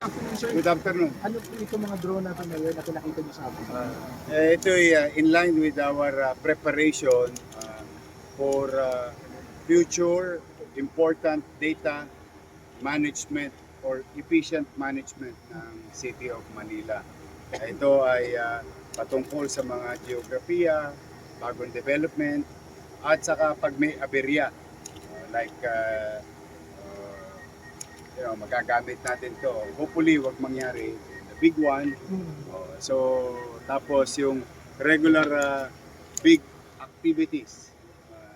Afternoon, sir. Good afternoon. Ano po itong mga drone natin ngayon na pinakita niyo sa atin? Ito ay in line with our preparation for future important data management or efficient management ng City of Manila. Ito ay patungkol sa mga geografiya, bagong development, at saka pag may aberya, magagamit natin to. Hopefully, wag mangyari the big one. So, tapos yung regular big activities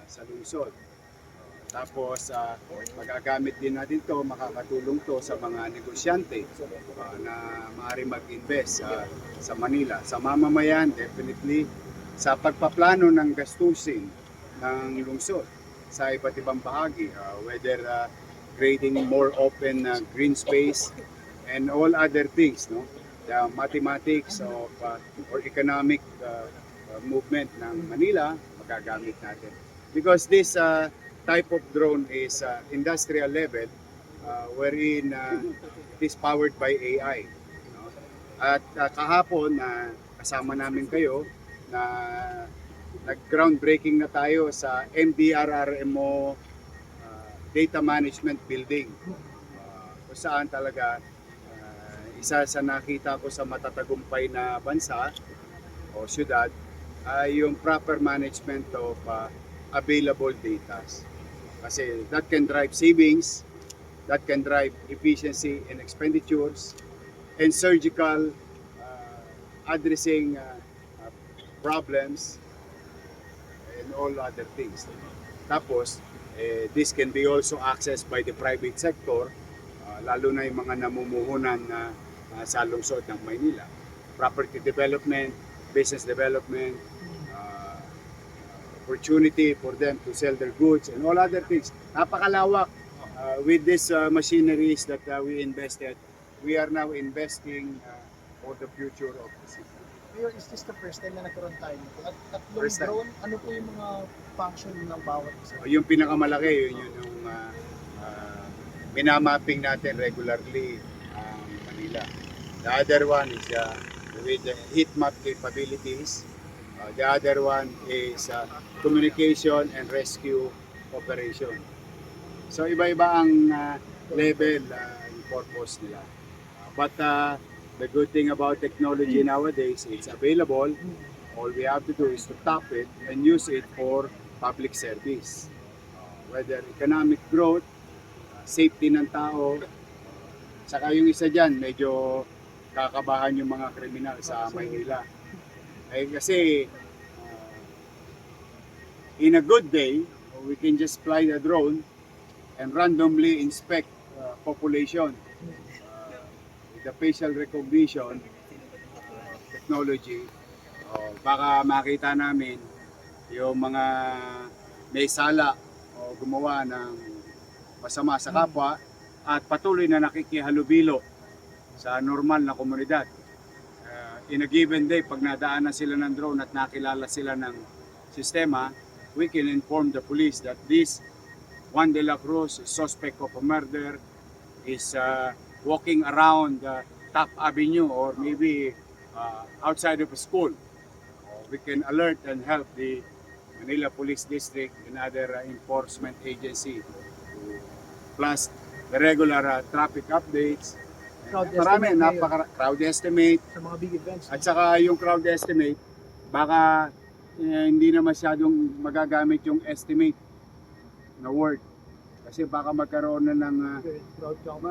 sa lungsod. Tapos, magagamit din natin to, makakatulong to sa mga negosyante na maaari mag-invest sa Manila. Sa mamamayan, definitely, sa pagpaplano ng gastusin ng lungsod sa iba't ibang bahagi, whether creating more open green space and all other things, no? The mathematics of or economic movement ng Manila, magagamit natin. Because this type of drone is industrial level, wherein it is powered by AI. No? At kahapon, kasama namin kayo na nag-groundbreaking na tayo sa MDRRMO Data Management Building, kung saan talaga isa sa nakita ko sa matatagumpay na bansa o syudad ay yung proper management of available data. Kasi that can drive savings, that can drive efficiency in expenditures, and surgical addressing problems and all other things. Tapos, this can be also accessed by the private sector, lalo na yung mga namumuhunan sa lungsod ng Maynila. Property development, business development, opportunity for them to sell their goods and all other things. Napakalawak with these machineries that we invested. We are now investing for the future of the city. Mayor, is this the first time na nagkaroon tayo nito? At tatlong First time. drone, ano po yung mga function ng bawat isa? Yung pinakamalaki, yun yung minamapping natin regularly ang Manila. The other one is with the heat map capabilities. The other one is communication and rescue operation. So iba-iba ang level and purpose nila. But the good thing about technology nowadays, it's available. All we have to do is to tap it and use it for public service. Whether economic growth, safety ng tao, saka yung isa dyan, medyo kakabahan yung mga kriminal sa Maynila. Kasi in a good day, we can just fly the drone and randomly inspect population. With the facial recognition technology, baka makita namin yung mga may sala o gumawa ng masama sa kapwa at patuloy na nakikihalubilo sa normal na komunidad. In a given day, pag nadaanan sila ng drone at nakilala sila ng sistema, we can inform the police that this Juan de la Cruz, suspect of a murder, is walking around Top Avenue or maybe outside of a school. We can alert and help the Manila Police District and other enforcement agency. Plus the regular traffic updates. Crowd Marami, estimate, crowd estimate. sa mga big events. At saka yung crowd estimate, baka hindi na masyadong magagamit yung estimate na word. Kasi baka magkaroon na ng Crowd count.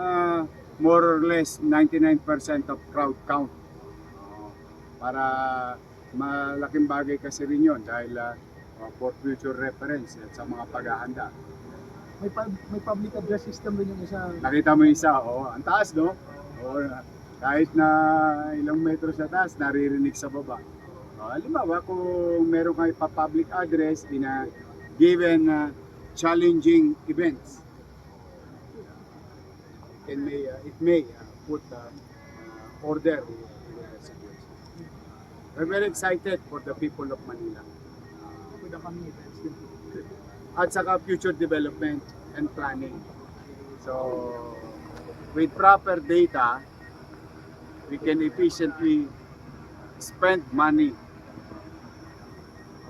more or less 99% of crowd count. Para malaking bagay kasi rin yun dahil for future reference at sa mga paghahanda. May public address system rin yung isa. Nakita mo yung isa, ang taas, no? Kahit na ilang metro sa taas, naririnig sa baba. Halimbawa, kung meron kayo pa-public address in a given challenging events, it may put order in the situation. We're very excited for the people of Manila. With the coming events. At saka future development and planning. So, with proper data we can efficiently spend money,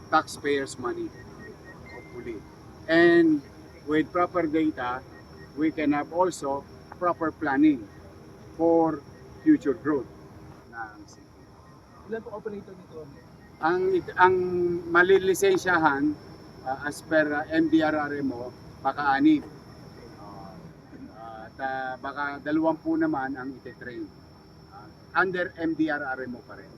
taxpayers' money, hopefully. And with proper data, we can have also proper planning for future growth ng city. Ilan po operator nito? Ang malilisensyahan as per MDRRMO, baka 6. At baka 20 naman ang ite-train. Under MDRRMO pa rin.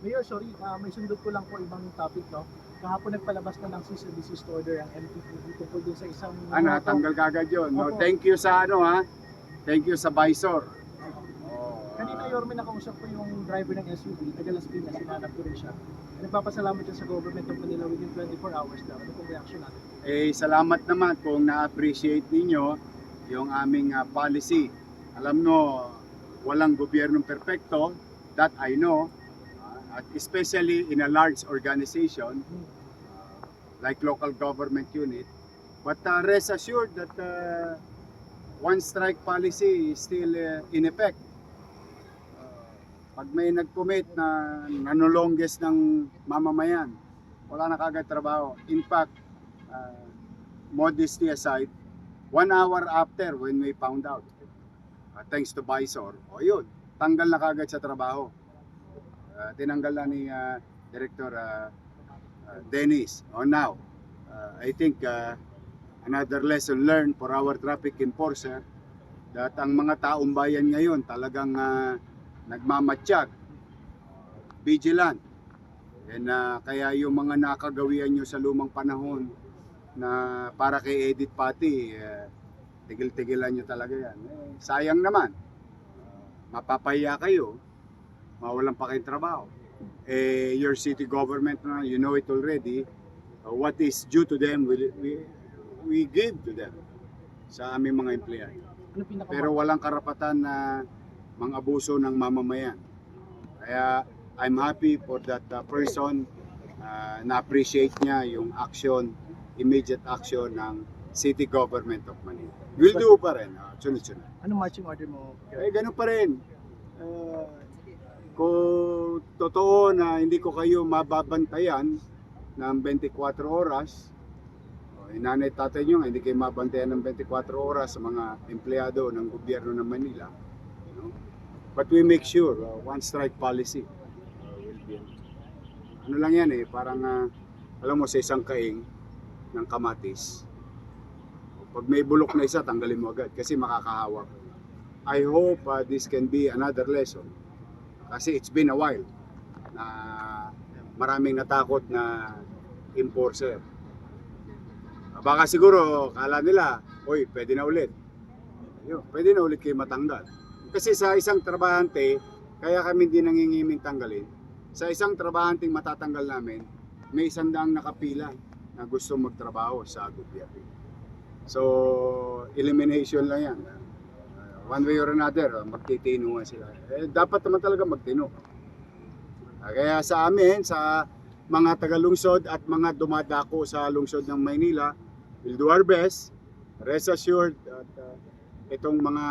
Mayor, sorry, may sundot ko lang po ibang topic, no? Kahapon nagpalabas na ng cease and desist order ang MTPB tungkol dun sa isang... Tanggal kagad yun. No? Opo. Thank you sa Thank you sa Visor. Kanina, Yorme, nakausap ko yung driver ng SUV, taga Las Piñas, sinanap ko rin siya. Nagpapasalamat siya sa government of Manila within 24 hours daw. Ano pong reaction natin? Salamat naman kung na-appreciate ninyo yung aming policy. Alam mo, walang gobyernong perpekto, that I know, at especially in a large organization like local government unit. But rest assured that one strike policy is still in effect. Pag may nag-commit na nanulongges ng mamamayan, wala na kagad trabaho. In fact, modesty aside, 1 hour after when we found out, thanks to Visor, yun, tanggal na kagad sa trabaho. Tinanggal na ni Director Dennis. Now, I think another lesson learned for our traffic enforcer that ang mga taong bayan ngayon talagang nagmamatsyag, vigilant. And kaya yung mga nakagawian nyo sa lumang panahon na para kay Edith Pati, tigil-tigilan nyo talaga yan. Sayang naman, mapapahiya kayo, mawalan pa kayong trabaho. Your city government, you know it already, what is due to them, we give to them sa aming mga empleyado. Pero walang karapatan na mang-abuso ng mamamayan. Kaya I'm happy for that person, na-appreciate niya yung action, immediate action ng City Government of Manila. We'll do pa rin, sunod-sunod. Anong marching order mo? Ganun pa rin. Kung totoo na hindi ko kayo mababantayan ng 24 oras, nanay tatay nyo nga, hindi kayo mabantayan ng 24 oras sa mga empleyado ng gobyerno ng Manila. But we make sure, one strike policy will be. Ano lang yan parang alam mo sa isang kaing ng kamatis, pag may bulok na isa, tanggalin mo agad kasi makakahawak. I hope this can be another lesson kasi it's been a while na maraming natakot na enforcer. Baka siguro kala nila, oy, pwede na ulit. Pwede na ulit kayo matanggal. Kasi sa isang trabahante, kaya kami hindi nangingiming tanggalin. Sa isang trabahanteng matatanggal namin, may 100 nakapila na gusto magtrabaho sa gobyerno. So, elimination lang yan. One way or another, magtitino nga sila. Dapat naman talaga magtino. Kaya sa amin, sa mga taga-lungsod at mga dumadako sa lungsod ng Maynila, we'll do our best. Rest assured that itong mga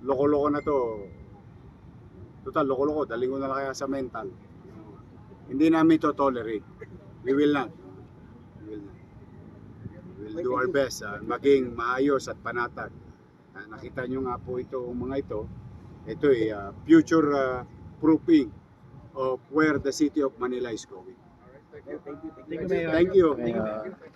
loko-loko na to, total loko-loko, daling ko na lang kaya sa mental. Hindi namin to tolerate. We will not. We will do our best maging maayos at panatag. Nakita nyo nga po ito, mga ito future proofing of where the city of Manila is going. Thank you, Mayor. Thank you. Thank you, Mayor.